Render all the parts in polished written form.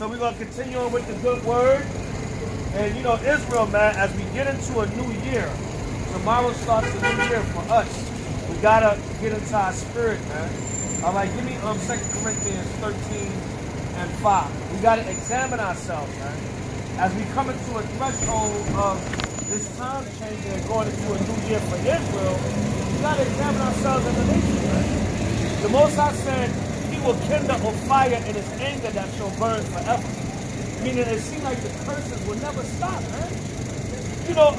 So we're going to continue on with the good word. And you know, Israel, man, as we get into a new year, tomorrow starts a new year for us. We got to get into our spirit, man. All right, give me 2 Corinthians 13 and 5. We got to examine ourselves, man. As we come into a threshold of this time changing and going into a new year for Israel, we got to examine ourselves as a nation, man. The Most High said he will kindle a fire in his anger that shall burn forever. Meaning it seems like the curses will never stop, man. You know,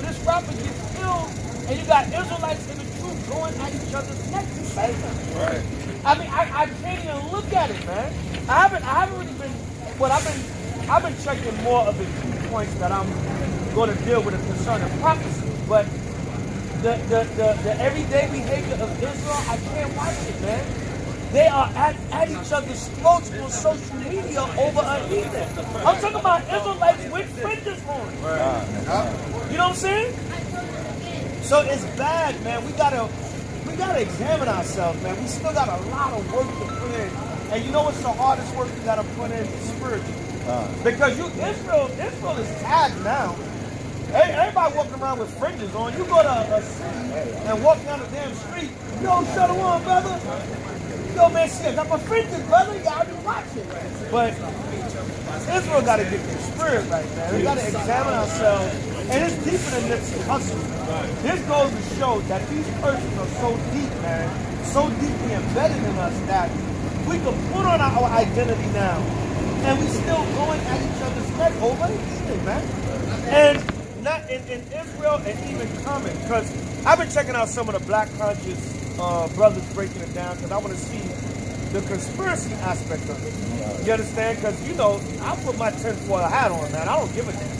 this rapper gets killed, and you got Israelites in the truth going at each other's neck to save them. Right. I mean, I can't even look at it, man. I haven't really been. Well, I've been checking more of the key points that I'm going to deal with concerning prophecy. But the everyday behavior of Israel, I can't watch it, man. They are at each other's throats on social media over a heathen. I'm talking about Israelites with fringes on. Right. You know what I'm saying? So it's bad, man. We gotta examine ourselves, man. We still got a lot of work to put in. And you know what's the hardest work we gotta put in? Spiritually. Because Israel is tagged now. Hey, everybody walking around with fringes on. You go to a city and walk down the damn street. Yo, shalom, brother. Yo, man, see, I got my fringes, brother. Y'all be watching. But Israel got to get their spirit right, man. We got to examine ourselves. And it's deeper than Nipsey Hussle. This goes to show that these persons are so deep, man, so deeply embedded in us that we can put on our identity now, and we still going at each other's neck over anything, man. And not in Israel and even coming, because I've been checking out some of the black conscious brothers breaking it down, because I want to see the conspiracy aspect of it. You understand? Because, you know, I put my tinfoil hat on, man. I don't give a damn.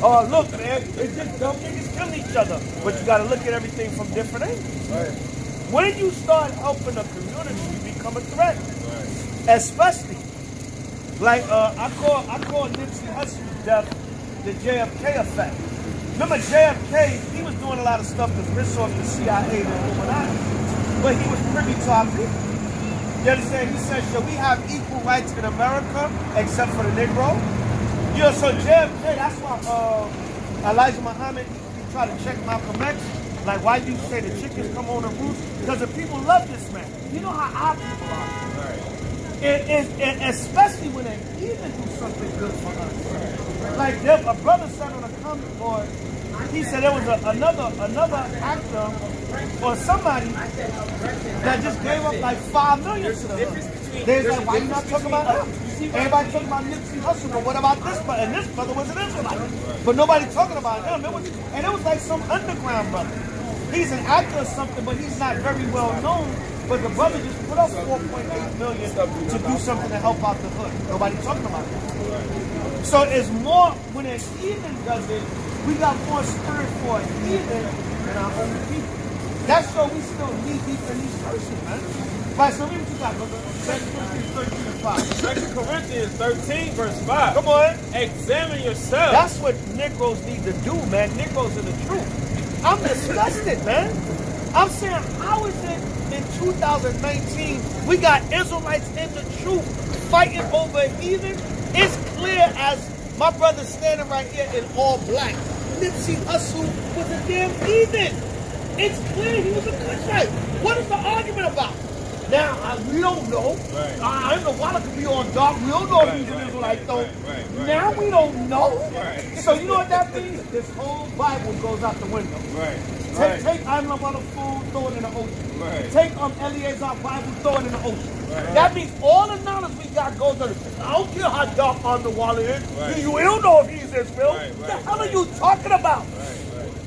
Oh, look, man, it's just dumb niggas killing each other. But you got to look at everything from different angles. Right. When you start helping the community, you become a threat. Right. Especially, like, I call Nipsey Hussle's death the JFK effect. Remember JFK, he was doing a lot of stuff to piss off the CIA and the Illuminati. But he was privy to our people. You understand? He said, should we have equal rights in America except for the Negro? You know, so JFK, that's why Elijah Muhammad, he tried to check Malcolm X. Like, why do you say the chickens come on the roof? Because the people love this man. You know how our people are. Right. And especially when they even do something good for us. Like, a brother said on a comment board, he said there was another actor or somebody that just gave up like $5 million to them. They was like, why you not talking about him? Everybody talking about Nipsey Hussle, but what about this brother? And this brother was an Israelite. But nobody talking about him. It was like some underground brother. He's an actor or something, but he's not very well known. But the brother just put up $4.8 million to do something to help out the hood. Nobody talking about that. So it's more, when a heathen does it, we got more spirit for a heathen than our own people. That's why we still knee deep in these verses, man. Right, so read what you got, brother. 2 Corinthians 13, verse 5. Come on. Examine yourself. That's what Negroes need to do, man. Negroes are the truth. I'm disgusted, man. I'm saying, how is it in 2019 we got Israelites in the truth fighting over heathen? It's clear as my brother standing right here in all black. Nipsey Hussle was a damn heathen. It's clear he was a Cushite. What is the argument about? Now, we don't know. Right. I don't know why it could be on dark. We don't know if he's an Israelite, though. Now we don't know. Right. So you know what that means? This whole Bible goes out the window. Right. Take I'm not on the food, throw it in the ocean. Right. Take Eleazar Bible, throw it in the ocean. Right. That means all the knowledge we got goes on. I don't care how dark Underwater is. Right. You don't know if he's Israel. What the hell are you talking about?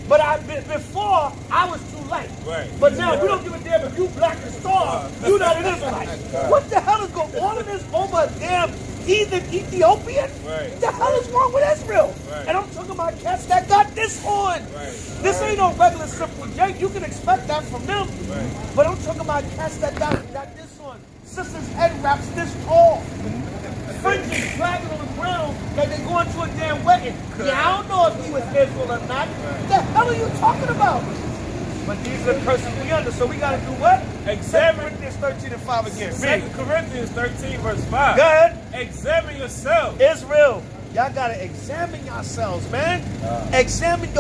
But before, I was too late. Right. But now, we don't give a damn if you black and star, you not an Israelite. What the hell is going on? All of this over a damn heathen Ethiopian? Right. What the hell is wrong with Israel? Right. And I'm talking about cats that got this on. Right. This ain't no regular simple Jake. You can expect that from them. Right. But I'm talking about cats that got this on. Sisters' head wraps this tall. Fringes dragging on the ground like they going to a damn wedding. Yeah, I don't know if he was Israel or not. What the hell are you talking about? But these are the curses we under, so we got to do what? Examine Corinthians 13 and 5 again. 2 Corinthians 13, verse 5. Go ahead. Examine yourself. Israel, y'all gotta examine yourselves, man. Examine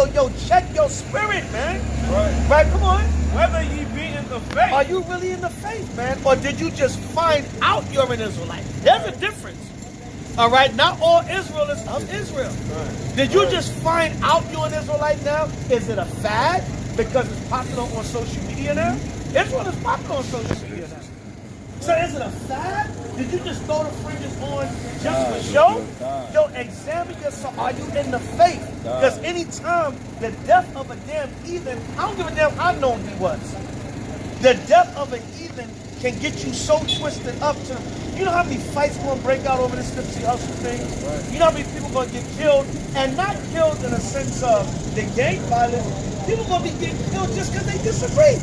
check your spirit, man. Right, come on. Whether ye be in the faith. Are you really in the faith, man? Or did you just find out you're an Israelite? There's a difference. All right, not all Israel is of Israel. Did you just find out you're an Israelite now? Is it a fad because it's popular on social media now? Israel is popular on social media now. So is it a fad? Did you just throw the fringes on just for show? Yo, examine yourself. Are you in the faith? Because anytime the death of a damn heathen, I don't give a damn how known he was. The death of a heathen can get you so twisted up to, you know how many fights going to break out over this Nipsey Hussle thing? You know how many people going to get killed? And not killed in a sense of the gang violence. People going to be getting killed just because they disagree.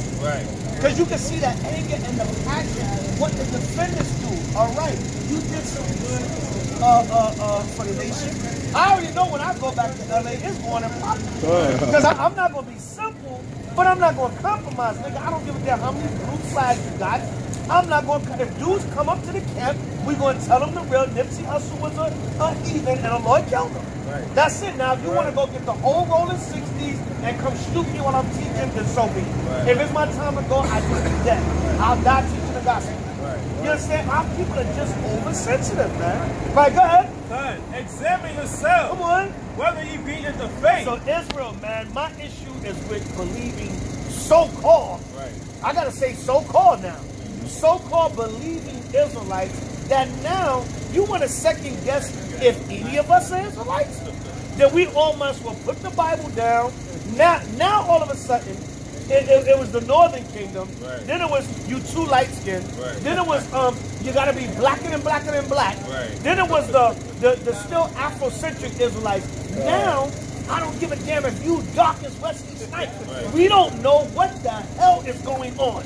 Because you can see that anger and the passion, what the defenders do. All right, you did some good for the nation. I already know when I go back to LA, it's going to pop. Because I'm not going to be simple, but I'm not going to compromise, nigga. I don't give a damn how many blue flags you got. I'm not going to, if dudes come up to the camp, we're going to tell them the real Nipsey Hussle was a heathen and a Lord killed him. That's it. Now, if you want to go get the whole rolling 60s and come shoot me while I'm teaching, then so be it. If it's my time to go, I just be dead. I'll die teaching the gospel. You understand? Our people are just oversensitive, man. Right, go ahead. Son, examine yourself. Come on. Whether you be in the faith. So Israel, man, my issue is with believing so-called. I got to say so-called now. So-called believing Israelites that now you want to second guess if any of us are Israelites. That we almost will put the Bible down. Now all of a sudden, it was the Northern Kingdom. Then it was you too light skinned. Then it was you got to be blacker than black. Then it was the still Afrocentric Israelites. Now I don't give a damn if you dark as Wesley Snipes. We don't know what the hell is going on.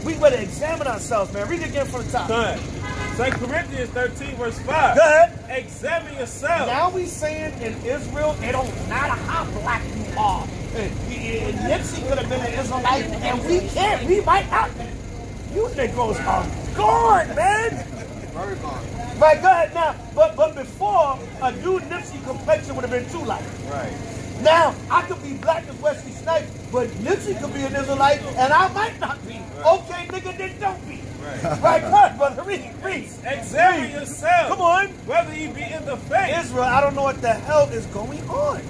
We better examine ourselves, man. Read it again from the top. Son, 2 Corinthians 13 verse 5. Go ahead. Examine yourself. Now we saying in Israel, it don't matter how black you are. Nipsey could have been an Israelite, and we can't. We might not be. You Negroes are gone, man. Very gone. Right, go ahead now. But before, a dude Nipsey complexion would have been too light. Now, I could be black as Wesley Snipes, but Nipsey could be an Israelite, and I might not be. Okay, nigga, then don't be. Right, good, brother. Read. Examine yourself. Come on. Whether you be in the faith. Israel, I don't know what the hell is going on.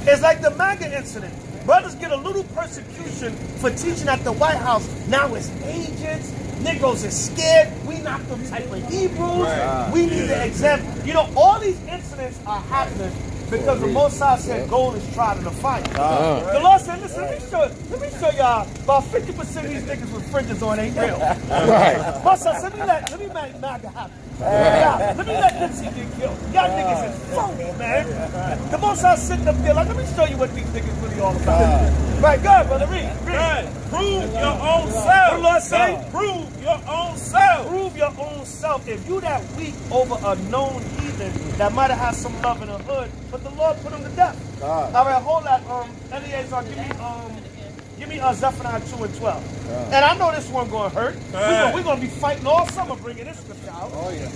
It's like the MAGA incident. Brothers get a little persecution for teaching at the White House. Now it's agents. Negroes are scared. We not them type of Hebrews. We need to examine. You know, all these incidents are happening because the Most High said gold is tried in the fire. The Lord said, listen, let me show y'all about 50% of these niggas with fringes on ain't real. Most High said, let me make MAGA happen. Let me let Nipsey get killed. Y'all niggas is phony, man. The Most High sitting up there like, let me show you what these niggas really all about. Right, go ahead, brother, read. God, prove your own self. What the Lord say? Prove your own self. Prove your own self. If you that weak over a known heathen that might have had some love in the hood, but the Lord put him to death. All right, hold that. Eleazar, give me Zephaniah 2 and 12. And I know this one going to hurt. We're going to be fighting all summer bringing this scripture out. Oh, yeah.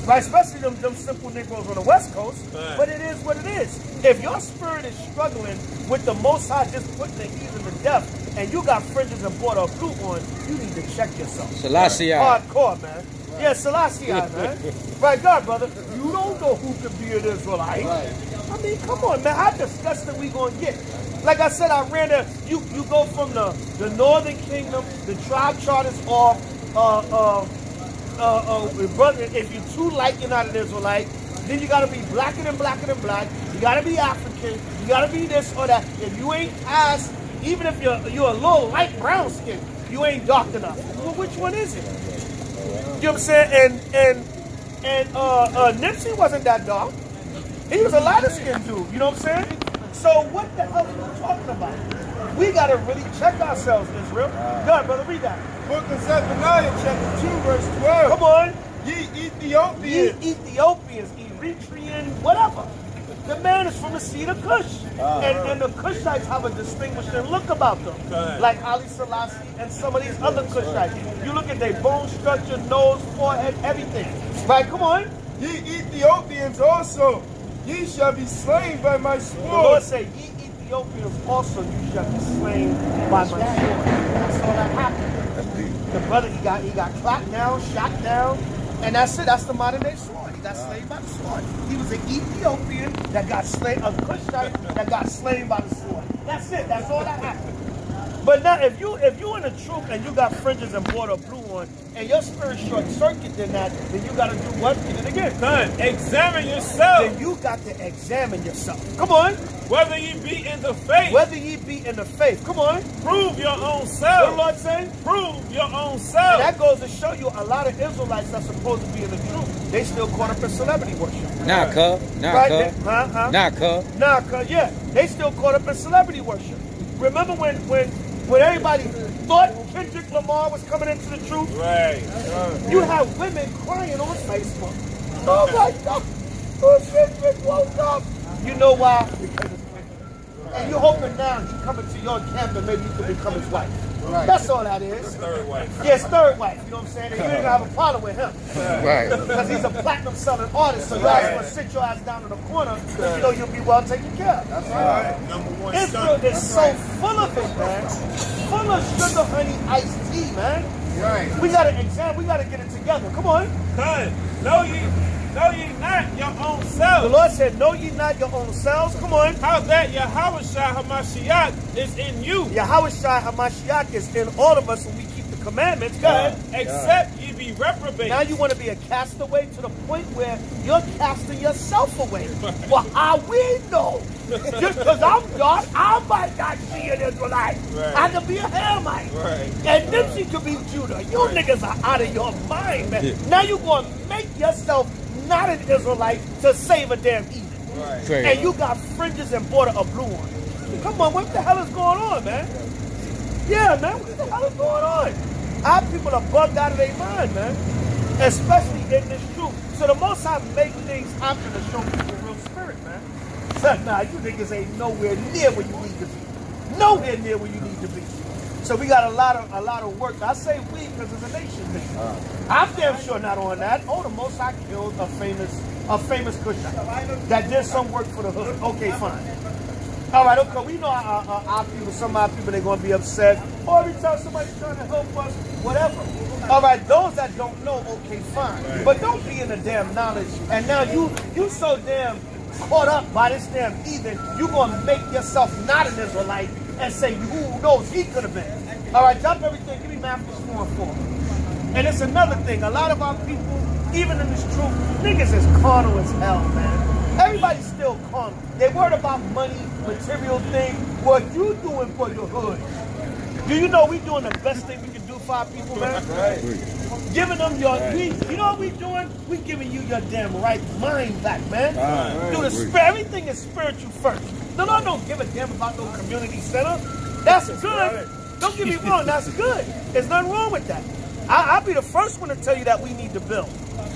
Right, especially them simple Negroes on the West Coast. But it is what it is. If your spirit is struggling with the Most High just putting the heathen to death, and you got fringes and bought a fruit on, you need to check yourself. Selassie. Hardcore, man. Yeah, Selassie, man. Right, God, brother. You don't know who can be an Israelite. I mean, come on, man. How disgusting we gonna get? Like I said, I ran there. You go from the Northern Kingdom, the tribe chart is off. Brother, if you're too light, you're not an Israelite. Then you gotta be blacker than black. You gotta be African. You gotta be this or that. If you ain't past, even if you're a little light brown skin, you ain't dark enough. Well, which one is it? You know what I'm saying? And Nipsey wasn't that dark. He was a lighter skinned dude. You know what I'm saying? So what the hell are you talking about? We gotta really check ourselves, Israel. Go ahead, brother, read that. Book of Zephaniah, chapter 2, verse 12. Come on. Ye Ethiopians. Ye Ethiopians, Eritrean, whatever. The man is from the seed of Cush. And the Cushites have a distinguishing look about them. Like Ali Selassie and some of these other Cushites. You look at their bone structure, nose, forehead, everything. Right, come on. Ye Ethiopians also, ye shall be slain by my The Lord sword. said, ye Ethiopians also, you shall be slain by my sword. That's all that happened. The brother, he got clapped down, shot down, and that's it. That's the modern day sword. He got slain by the sword. He was an Ethiopian that got slain, a Cushite that got slain by the sword. That's it. That's all that happened. But now, if you in the truth and you got fringes and border blue on, and your spirit short circuit than that, then you got to do what? Get it again. Son, examine yourself. Then you got to examine yourself. Come on. Whether ye be in the faith. Whether ye be in the faith. Come on. Prove your own What the self. Lord saying? Prove your own And self. that goes to show you a lot of Israelites that's supposed to be in the truth, they still caught up in celebrity worship. Nah, cuz. Nah, Right? cuz. Huh? Nah, cuz. Nah, cuz, yeah. They still caught up in celebrity worship. Remember when everybody thought Kendrick Lamar was coming into the truth? Right. You have women crying on Facebook. Oh my God, oh, Kendrick woke up. You know why? Because it's Kendrick. And you hoping now he coming to your camp and maybe you can become his wife. Right. That's all that is. Third wife. Yes, third wife. You know what I'm saying? And you ain't gonna have a problem with him. Right. Because he's a platinum selling artist, so you guys gonna sit your ass down in the corner because you know you'll be well taken care of. That's right. Number one Israel son. is so full of it, man. Full of sugar, honey, iced tea, man. Right. We gotta examine, we gotta get it together. Come on. Son, know ye not your own The self. Lord said, know ye not your own selves. Come on. How that Yahweh HaMashiach is in you. Yahweh Shai HaMashiach is in all of us when we keep the commandments. Go ahead. Except ye be reprobate. Now you want to be a castaway to the point where you're casting yourself away. Well, how we know? Just because I'm dark, I might not be an Israelite. Right. I could be a Hamite. Right. And Nipsey could be Judah. You niggas are out of your mind, man. Now you're going to make yourself not an Israelite to save a damn heathen. Right. And you got fringes and border of blue on. Come on, what the hell is going on, man? Yeah, man, what the hell is going on? Our people are bugged out of their mind, man. Especially in this truth. So the Most High make things happen to show people real spirit, man. So, nah, you niggas ain't nowhere near where you need to be. Nowhere near where you need to be. So we got a lot of work. I say we because it's a nation thing. I'm damn sure not on that. Oh, the Most High killed a famous Cushite that did some work for the hood. Okay, fine. All right, okay. We know our people. Some of our people, they're gonna be upset. Or every time somebody's trying to help us, whatever. All right, those that don't know, okay, fine. But don't be in the damn knowledge. And now you so damn caught up by this damn heathen, you gonna make yourself not an Israelite and say, who knows, he could have been. All right, drop everything. Give me Matthew 4:4. And it's another thing. A lot of our people, even in this truth, niggas is carnal as hell, man. Everybody's still carnal. They worried about money, material things. What you doing for your hood? Do you know we doing the best thing we can do for our people, man? Right. Giving them you know what we doing? We giving you your damn right mind back, man. Do the spirit. Everything is spiritual first. The Lord don't give a damn about no community center. That's good. Don't get me wrong, that's good. There's nothing wrong with that. I'll be the first one to tell you that we need to build.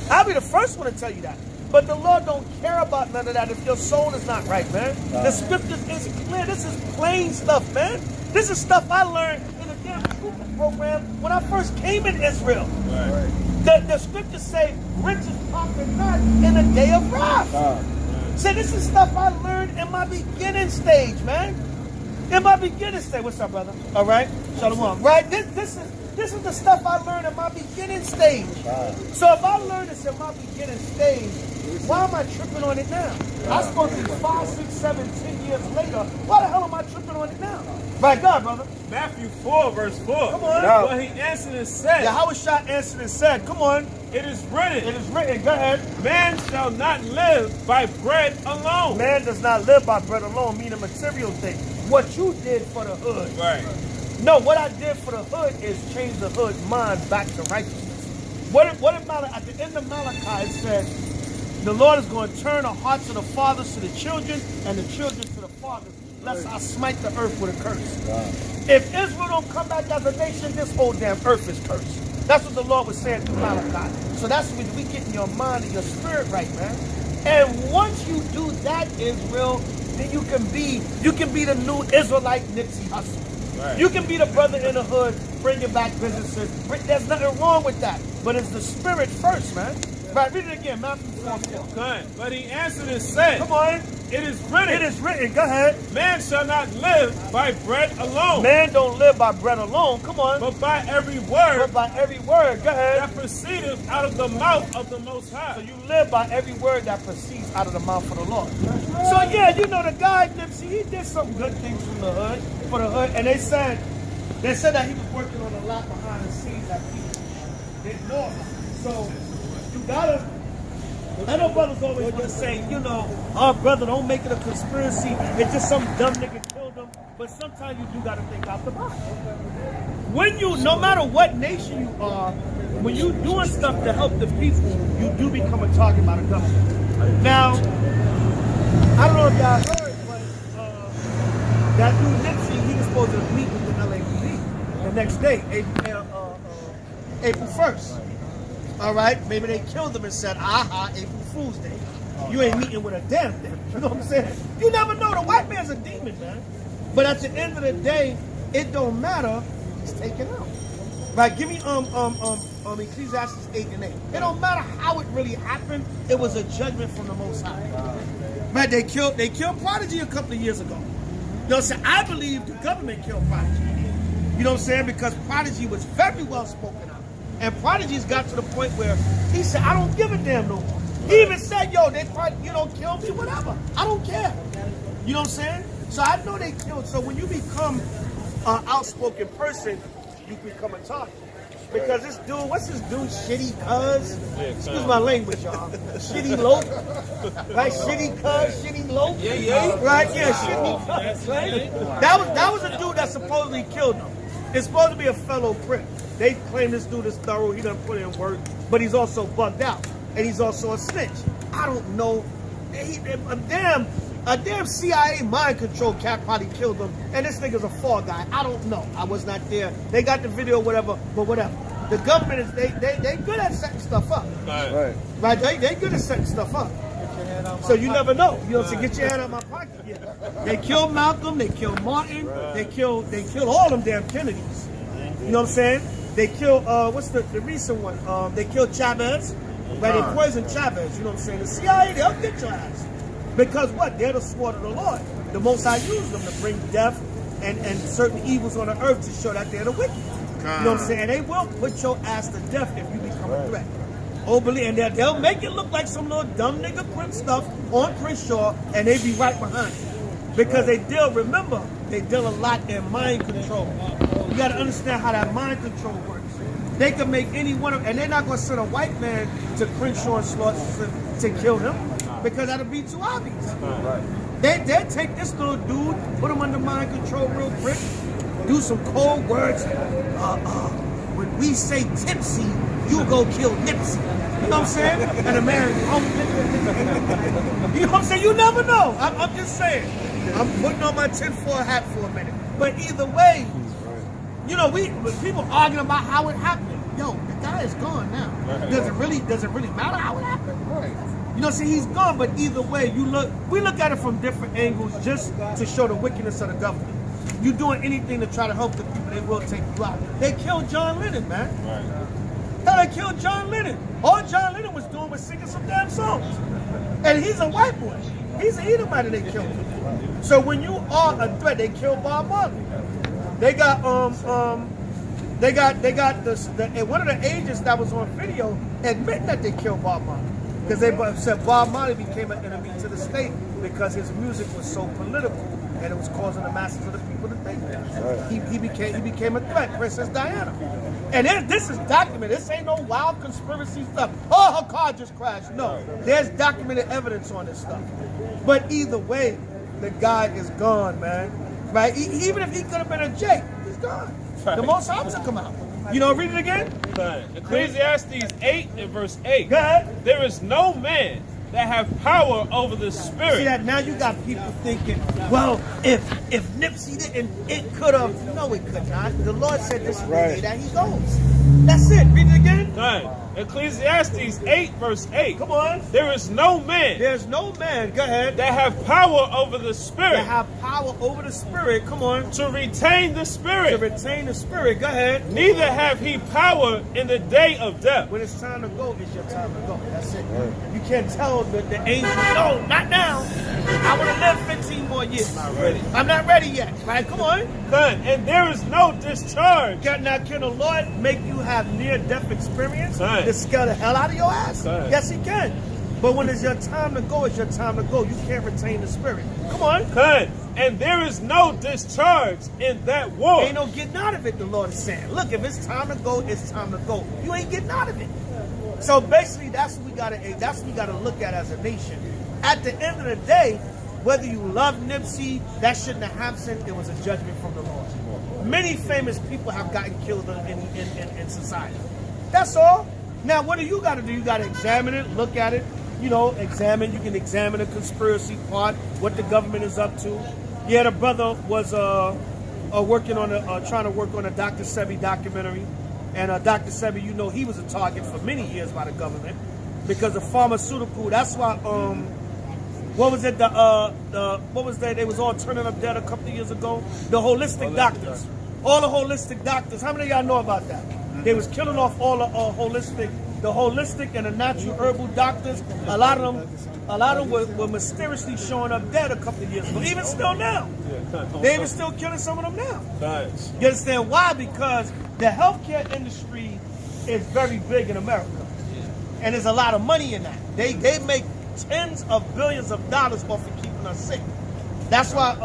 I'll be the first one to tell you that. But the Lord don't care about none of that if your soul is not right, man. The scriptures is clear. This is plain stuff, man. This is stuff I learned in a damn Cooper program when I first came in Israel. Right. The scriptures say, riches profit not in a day of wrath. So this is stuff I learned in my beginning stage, man. In my beginning stage. What's up, brother? All right? Shalom. Right? This is the stuff I learned in my beginning stage. So if I learned this in my beginning stage, why am I tripping on it now? I spoke to 5, 6, 7, 10 years later. Why the hell am I tripping on it now? Right, God, brother. Matthew 4, verse 4. Come on. But he answered and said, Yahweh Shai answered and said, come on. it is written, It is written. Go ahead. man shall not live by bread alone. Man does not live by bread alone, meaning material thing. What you did for the hood. Right. No, what I did for the hood is change the hood mind back to righteousness. What in Malachi, at the end of Malachi, it said, the Lord is going to turn the hearts of the fathers to the children and the children to the fathers, lest I smite the earth with a curse. If Israel don't come back as a nation, this whole damn earth is cursed. That's what the Lord was saying through Malachi. So that's when we getting your mind and your spirit right, man. And once you do that, Israel, then you can be the new Israelite Nipsey Hussle. Right. You can be the brother in the hood, bringing back businesses. There's nothing wrong with that. But it's the spirit first, man. Right, read it again, Matthew 4:4. Good. But he answered and said, Come on. it is written, It is written. Go ahead. man shall not live by bread alone, Man don't live by bread alone. Come on. but by every word But by every word. Go ahead. that proceedeth out of the mouth of the Most So High. you live by every word that proceeds out of the mouth of the Lord. So yeah, you know the guy Nipsey, he did some good things from the hood, for the hood, and they said that he was working on a lot behind the scenes that people didn't know about. So you gotta. I know brothers always want to say, you know, our brother, don't make it a conspiracy. It's just some dumb nigga killed him. But sometimes you do gotta think out the box. When you, no matter what nation you are, when you doing stuff to help the people, you do become a target by the government. Now, I don't know if y'all heard, but that dude Nipsey, he was supposed to meet with the LAPD the next day, April 1st. All right, maybe they killed him and said, aha, April Fool's Day. You ain't meeting with a damn thing. You know what I'm saying? You never know. The white man's a demon, man. But at the end of the day, it don't matter. He's taken out. Right? Give me Ecclesiastes 8 and 8. It don't matter how it really happened. It was a judgment from the Most High. Right? They killed Prodigy a couple of years ago. You know what I'm saying? I believe the government killed Prodigy. You know what I'm saying? Because Prodigy was very well spoken of. And Prodigy's got to the point where he said, I don't give a damn no more. He even said, yo, they probably, kill me, whatever. I don't care. You know what I'm saying? So I know they killed. So when you become an outspoken person, you become a target. Because this dude, what's this dude, Shitty Cuz? Excuse my language, y'all. Shitty Lope. Right? Shitty Cuz, Shitty Lope. Yeah. Right? Yeah, Shitty Cuz. Right? That was a dude that supposedly killed him. It's supposed to be a fellow prick. They claim this dude is thorough, he doesn't put in work, but he's also bugged out. And he's also a snitch. I don't know. A damn CIA mind control cat probably killed him, and this nigga's a fall guy. I don't know. I was not there. They got the video, whatever, but whatever. The government is they good at setting stuff up. Right? They good at setting stuff up. So you never know. You know, so get your hand out of my pocket. Yeah. They killed Malcolm, they killed Martin, they killed all them damn Kennedys. You know what I'm saying? They killed, what's the recent one? They killed Chavez. Right? They poisoned Chavez. You know what I'm saying? The CIA, they'll get your ass. Because what? They're the sword of the Lord. The Most High used them to bring death and certain evils on the earth to show that they're the wicked. You know what I'm saying? And they will put your ass to death if you become a threat. Oh, believe, and they'll make it look like some little dumb nigga Crip stuff on Crenshaw, and they be right behind it. Because they deal a lot in mind control. You got to understand how that mind control works. They can make any one of, and they're not going to send a white man to Crenshaw and Slaughter to kill him, because that'll be too obvious. They'll take this little dude, put him under mind control real quick, do some cold words. When we say tipsy, you go kill Nipsey. You know what I'm saying? And a man, you know what I'm saying? You never know. I'm just saying. I'm putting on my tinfoil hat for a minute. But either way, you know, people arguing about how it happened. Yo, the guy is gone now. Does it really matter how it happened? Right. You know, see, he's gone, but either way, we look at it from different angles just to show the wickedness of the government. You doing anything to try to help the people, they will take you out. They killed John Lennon, man. Right. Hell, they killed John Lennon. All John Lennon was doing was singing some damn songs. And he's a white boy. He's an Edomite and they killed him. So when you are a threat, they killed Bob Marley. They got one of the agents that was on video admit that they killed Bob Marley. Because they said Bob Marley became an enemy to the state because his music was so political and it was causing the masses of the people to think that. Right. He became a threat, Princess Diana. And this is documented. This ain't no wild conspiracy stuff. Oh, her car just crashed. No, there's documented evidence on this stuff. But either way, the guy is gone, man. Right? Even if he could have been a Jake, he's gone. Right. The Most High will come out. You know, read it again. Ecclesiastes 8 and verse 8. Go ahead. There is no man that have power over the See spirit. that now you got people thinking, well, if Nipsey didn't, it could have. No, it could not. The Lord said this is the way that he goes. That's it. Read it again. Done. Ecclesiastes 8 verse 8. Come on. There is no man There's no man, go ahead, that have power over the that spirit have power over the spirit. Come on. to retain the To spirit. retain the spirit. Go ahead. Neither have he power in the day of death. When it's time to go, it's your time to go. That's it. You can't tell the angel, no, not now. I want to live 15 more years. I'm not ready yet. Right? Come on. Done. And there is no discharge. Now, can the Lord make you have near-death experience Right. to scare the hell out of your ass? Right. Yes, he can. But when it's your time to go, it's your time to go. You can't retain the spirit. Come on. Done. And there is no discharge in that war. Ain't no getting out of it, the Lord is saying. Look, if it's time to go, it's time to go. You ain't getting out of it. So basically, that's what we gotta look at as a nation. At the end of the day, whether you love Nipsey, that shouldn't have happened. It was a judgment from the Lord. Many famous people have gotten killed in society. That's all. Now, what do you got to do? You got to examine it, look at it. You know, examine. You can examine the conspiracy part, what the government is up to. Yeah, the brother was working on trying to work on a Dr. Sebi documentary, and Dr. Sebi, you know, he was a target for many years by the government because of pharmaceutical. That's why what was it? What was that? They was all turning up dead a couple of years ago. The holistic doctors, all the holistic doctors. How many of y'all know about that? They was killing off all the holistic and the natural herbal doctors. A lot of them were mysteriously showing up dead a couple of years ago. Even still now, they even still killing some of them now. Nice. You understand why? Because the healthcare industry is very big in America, and there's a lot of money in that. They make tens of billions of dollars off of keeping us sick. That's why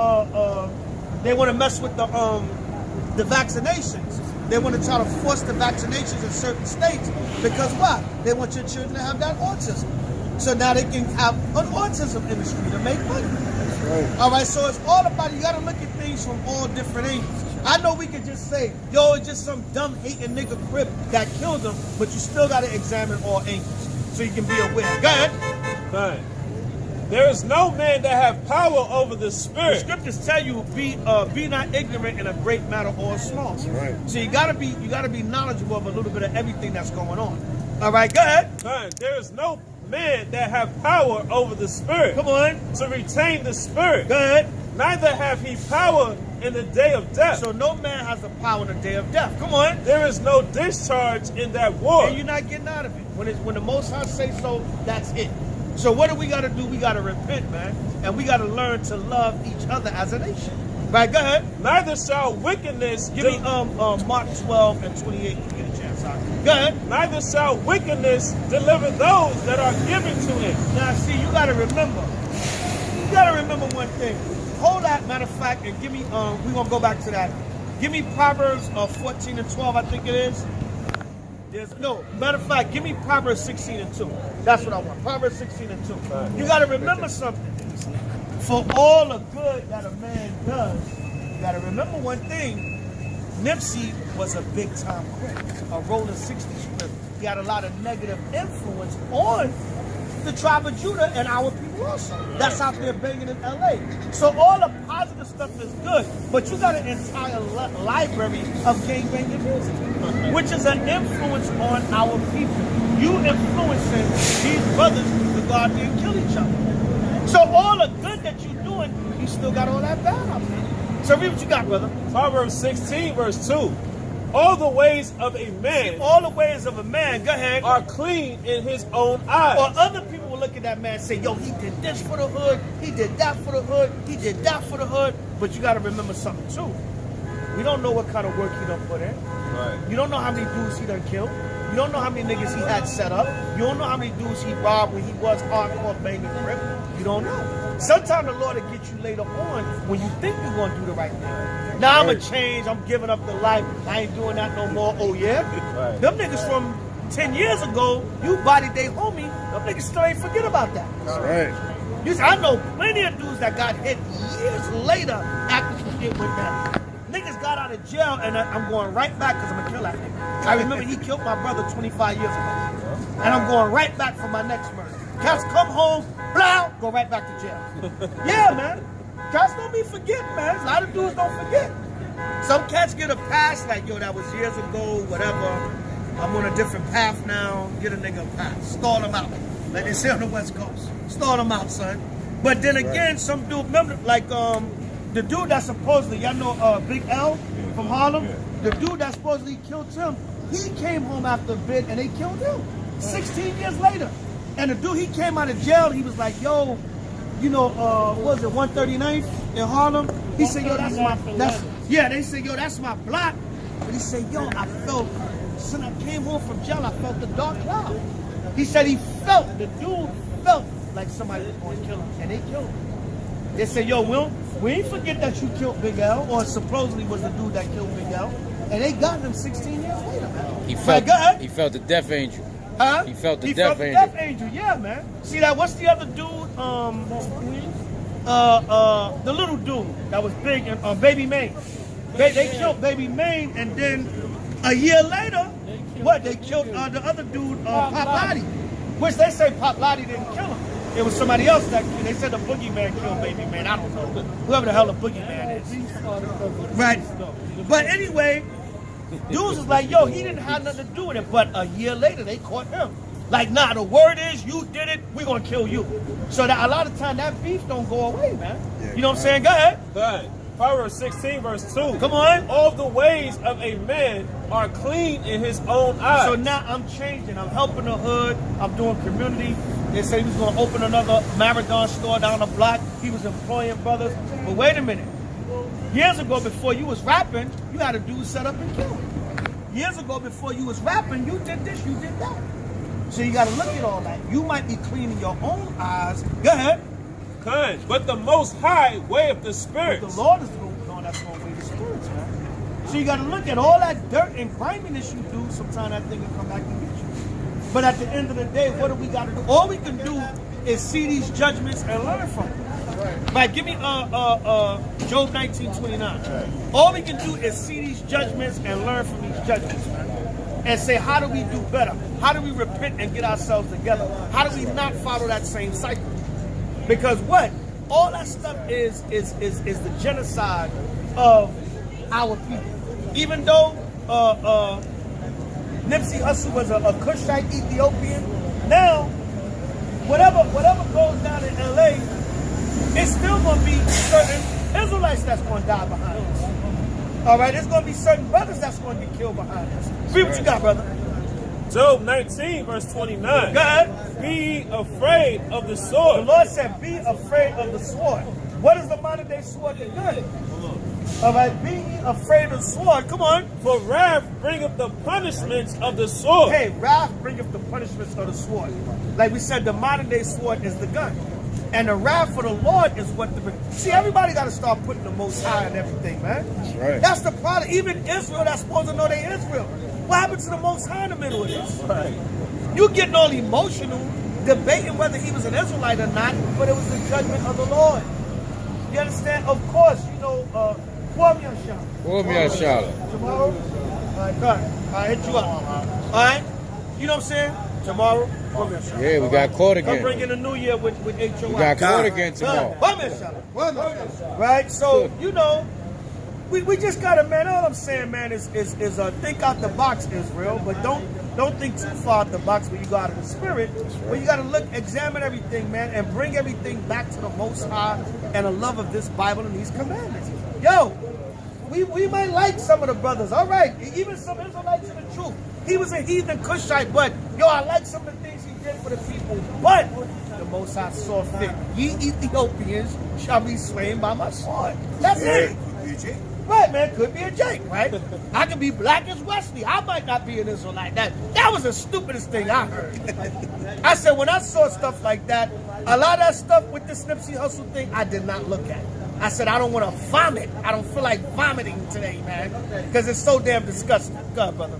they want to mess with the vaccinations. They want to try to force the vaccinations in certain states because why? They want your children to have that autism. So now they can have an autism industry to make money. That's right. All right, so it's all about, you got to look at things from all different angles. I know we could just say, yo, it's just some dumb hating nigga crip that killed him, but you still got to examine all angles so you can be aware. Go ahead. Done. There is no man that have power over the The spirit. scriptures tell you be not ignorant in a great matter or small. Right. So you gotta be knowledgeable of a little bit of everything that's going on. All right, go ahead. Done. There is no man that have power over the spirit. Come on, To retain the spirit. go ahead. Neither have he power in the day of death. So no man has the power in the day of death. Come on, There is no discharge in that war. and you're not getting out of it. When the Most High say so, that's it. So what do we got to do? We got to repent, man, and we got to learn to love each other as a nation. Right? Go ahead. Neither shall wickedness Give me Mark 12 and 28. You get a chance. Go ahead. neither shall wickedness deliver those that are given to it. Now, see, you got to remember. You got to remember one thing. Hold that, matter of fact, and give me. We're gonna go back to that. Give me Proverbs 14 and 12. I think it is. Matter of fact, give me Proverbs 16 and 2. That's what I want. Proverbs 16 and 2. You got to remember something. For all the good that a man does, you got to remember one thing. Nipsey was a big time crip, a rolling 60s crip. He had a lot of negative influence on the tribe of Judah and our people also. That's out there banging in LA. So all the positive stuff is good, but you got an entire library of gangbanging music, which is an influence on our people. You influencing these brothers to go out there and kill each other. So all the good that you're doing, you still got all that bad out there. So read what you got, brother. Proverbs 16 verse 2. All the ways of a man All the ways of a man, go ahead. are clean in his own eyes. Or other people will look at that man and say, yo, he did this for the hood, he did that for the hood, he did that for the hood. But you got to remember something too. We don't know what kind of work he done put in. Right. You don't know how many dudes he done killed. You don't know how many niggas he had set up. You don't know how many dudes he robbed when he was hardcore banging crip. You don't know. Sometimes the Lord will get you later on when you think you're going to do the right thing. Now I'm going to change. I'm giving up the life. I ain't doing that no more. Oh, yeah? Right. Them niggas from 10 years ago, you bodied they homie. Them niggas still ain't forget about that. That's right. I know plenty of dudes that got hit years later after some shit went down. Niggas got out of jail and I'm going right back because I'm going to kill that nigga. I remember he killed my brother 25 years ago. And I'm going right back for my next murder. Cats come home, blah, go right back to jail. Yeah, man. Cats don't be forgetting, man. A lot of dudes don't forget. Some cats get a pass, like, yo, that was years ago, whatever. I'm on a different path now. Get a nigga a pass. Stall him out. Like they say on the West Coast. Stall him out, son. But then again, some dude, remember, like, the dude that supposedly, y'all know Big L from Harlem? The dude that supposedly killed him, he came home after a bit and they killed him 16 years later. And the dude, he came out of jail, he was like, yo, you know, what was it, 139th in Harlem? He said, yo, yeah, they said, yo, that's my block. But he said, yo, I felt, since I came home from jail, I felt the dark cloud. He said the dude felt like somebody was going to kill him, and they killed him. They said, yo, we ain't forget that you killed Big L, or supposedly was the dude that killed Big L. And they got him 16 years later, man. He felt the death angel. Huh? He felt the death angel. Angel, yeah, man. See that? What's the other dude? The little dude that was big, Baby Maine. They killed Baby Maine, and then a year later, they killed the other dude, Pop Lottie. Which they say Pop Lottie didn't kill him. It was somebody else that they said the boogeyman killed Baby Maine. I don't know. Whoever the hell the boogeyman is. Right. But anyway, dudes was like, yo, he didn't have nothing to do with it. But a year later, they caught him. Like, nah, the word is you did it, we're going to kill you. So that a lot of time, that beef don't go away, man. You know what I'm saying? Go ahead. Good. Proverbs 16, verse 2. Come on. All the ways of a man are clean in his own eyes. So now I'm changing. I'm helping the hood. I'm doing community. They said he was going to open another Marathon store down the block. He was employing brothers. But wait a minute. Years ago, before you was rapping, you had a dude set up and kill him. Years ago, before you was rapping, you did this, you did that. So you got to look at all that. You might be clean in your own eyes. Go ahead. But the Most High weigheth the spirits. But the Lord is the one that's going to weigh the spirits, man. So you got to look at all that dirt and griminess you do. Sometimes that thing will come back and get you. But at the end of the day, what do we got to do? All we can do is see these judgments and learn from them. Like, give me Job 19:29. All we can do is see these judgments and learn from these judgments, man. And say, how do we do better? How do we repent and get ourselves together? How do we not follow that same cycle? Because what? All that stuff is the genocide of our people. Even though Nipsey Hussle was a Cushite Ethiopian, now whatever goes down in LA, it's still going to be certain Israelites that's going to die behind us. All right, there's going to be certain brothers that's going to get killed behind us. Read what you got, brother. Job 19, verse 29. God, be ye afraid of the sword. The Lord said, be afraid of the sword. What is the modern day sword to do? All right, be ye afraid of the sword. Come on. For wrath bringeth the punishments of the sword. Hey, wrath bringeth the punishments of the sword. Like we said, the modern day sword is the gun. And the wrath for the Lord is what the... See, everybody got to start putting the Most High in everything, man. That's right. That's the problem. Even Israel that's supposed to know they Israel. What happened to the Most High in the middle of this? Right. You getting all emotional, debating whether he was an Israelite or not, but it was the judgment of the Lord. You understand? Of course, you know, tomorrow? All right, go ahead. I'll hit you up. All right? You know what I'm saying? Tomorrow? Yeah, we got caught again. I'm bringing the new year with HOI. We got caught again tomorrow. Right? So, you know, we just gotta, man, all I'm saying, man, is think out the box, Israel, but don't think too far out the box when you go out of the spirit. But you gotta look, examine everything, man, and bring everything back to the Most High and the love of this Bible and these commandments. Yo, we might like some of the brothers, all right, even some Israelites in the truth. He was a heathen Cushite, but yo, I like some of the things he did for the people. But the Most High saw fit. Ye Ethiopians shall be slain by my sword. That's it. Right, man, could be a Jake, right? I could be black as Wesley. I might not be an Israelite. That was the stupidest thing I heard. I said, when I saw stuff like that, a lot of that stuff with this Nipsey Hussle thing, I did not look at. I said, I don't want to vomit. I don't feel like vomiting today, man, because it's so damn disgusting. Go ahead, brother.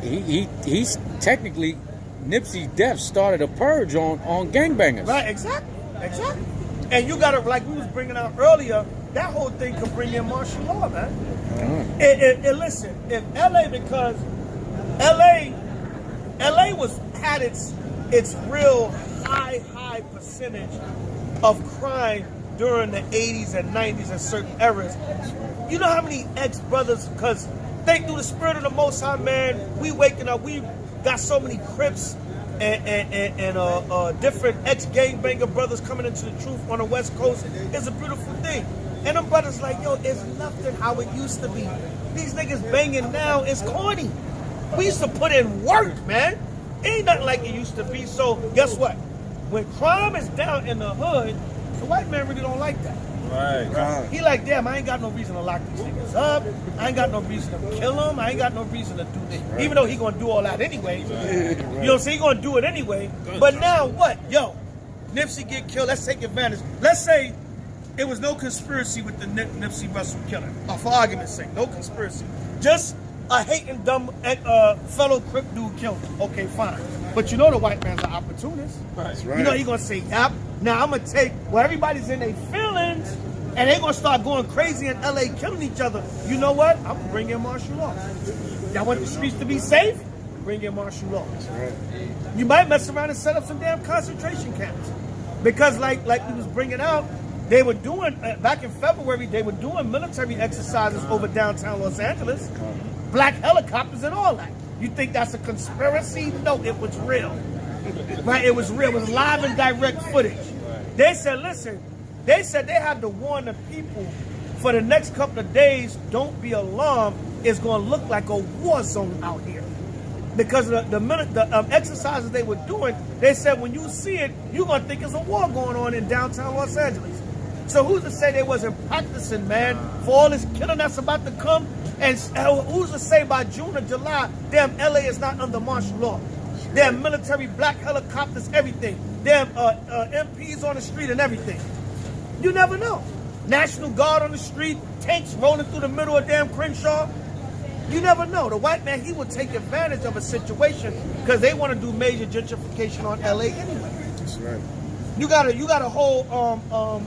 He's technically, Nipsey's death started a purge on gangbangers. Right, exactly. And you got to, like we was bringing out earlier, that whole thing could bring in martial law, man. Listen, if LA, because LA had its real high percentage of crime during the 80s and 90s and certain eras. You know how many ex-brothers, because thank through the spirit of the Most High, man, we waking up, we got so many Crips and different ex-gangbanger brothers coming into the truth on the West Coast. It's a beautiful thing. And them brothers like, yo, it's nothing how it used to be. These niggas banging now is corny. We used to put in work, man. Ain't nothing like it used to be. So guess what? When crime is down in the hood, the white man really don't like that. Right. He like, damn, I ain't got no reason to lock these niggas up. I ain't got no reason to kill them. I ain't got no reason to do this. Even though he gonna do all that anyway. You know, so he gonna do it anyway. But now what? Yo, Nipsey get killed. Let's take advantage. Let's say it was no conspiracy with the Nipsey Russell killing. For argument's sake, no conspiracy. Just a hating dumb fellow Crip dude killed him. Okay, fine. But you know the white man's an opportunist. That's You know he gonna say, yep. Now I'm gonna take, well, everybody's in their feelings, and they gonna start going crazy in LA killing each other. You know what? I'm gonna bring in martial law. Y'all want the streets to be safe? Bring in martial law. You might mess around and set up some damn concentration camps. Because like we was bringing out, they were doing, back in February, they were doing military exercises over downtown Los Angeles. Black helicopters and all that. You think that's a conspiracy? No, it was real. Right? It was real. It was live and direct footage. They said, listen, they said they had to warn the people for the next couple of days, don't be alarmed. It's going to look like a war zone out here. Because the exercises they were doing, they said when you see it, you're going to think it's a war going on in downtown Los Angeles. So who's to say they wasn't practicing, man, for all this killing that's about to come? And who's to say by June or July, damn, LA is not under martial law? Damn military black helicopters, everything. Damn MPs on the street and everything. You never know. National Guard on the street, tanks rolling through the middle of damn Crenshaw. You never know. The white man, he would take advantage of a situation because they want to do major gentrification on LA anyway. That's right. You got a whole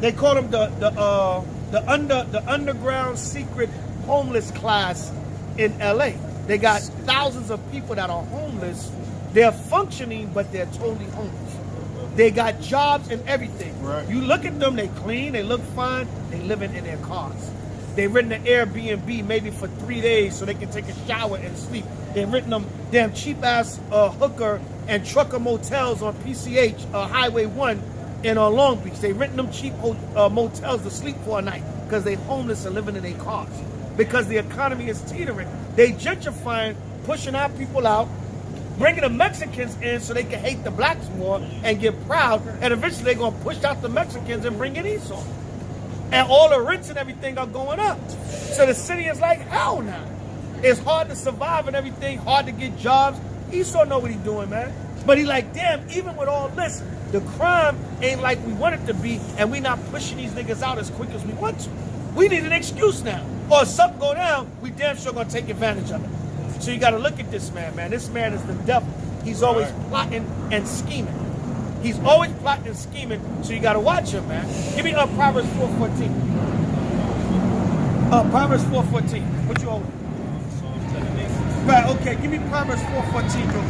they call them the underground secret homeless class in LA. They got thousands of people that are homeless. They're functioning, but they're totally homeless. They got jobs and everything. Right. You look at them, they clean, they look fine, they living in their cars. They renting an Airbnb maybe for 3 days so they can take a shower and sleep. They renting them damn cheap ass hooker and trucker motels on PCH, Highway 1 in Long Beach. They renting them cheap motels to sleep for a night because they homeless and living in their cars. Because the economy is teetering. They gentrifying, pushing our people out, bringing the Mexicans in so they can hate the blacks more and get proud. And eventually they're going to push out the Mexicans and bring in Esau. And all the rents and everything are going up. So the city is like hell now. It's hard to survive and everything, hard to get jobs. Esau know what he's doing, man. But he like, damn, even with all this, the crime ain't like we want it to be, and we not pushing these niggas out as quick as we want to. We need an excuse now. Or if something go down, we damn sure gonna take advantage of it. So you gotta look at this man, man. This man is the devil. He's always plotting and scheming. He's always plotting and scheming, so you gotta watch him, man. Give me Proverbs 4:14. Proverbs 4:14. What you over? Right, okay, give me Proverbs 4:14, bro.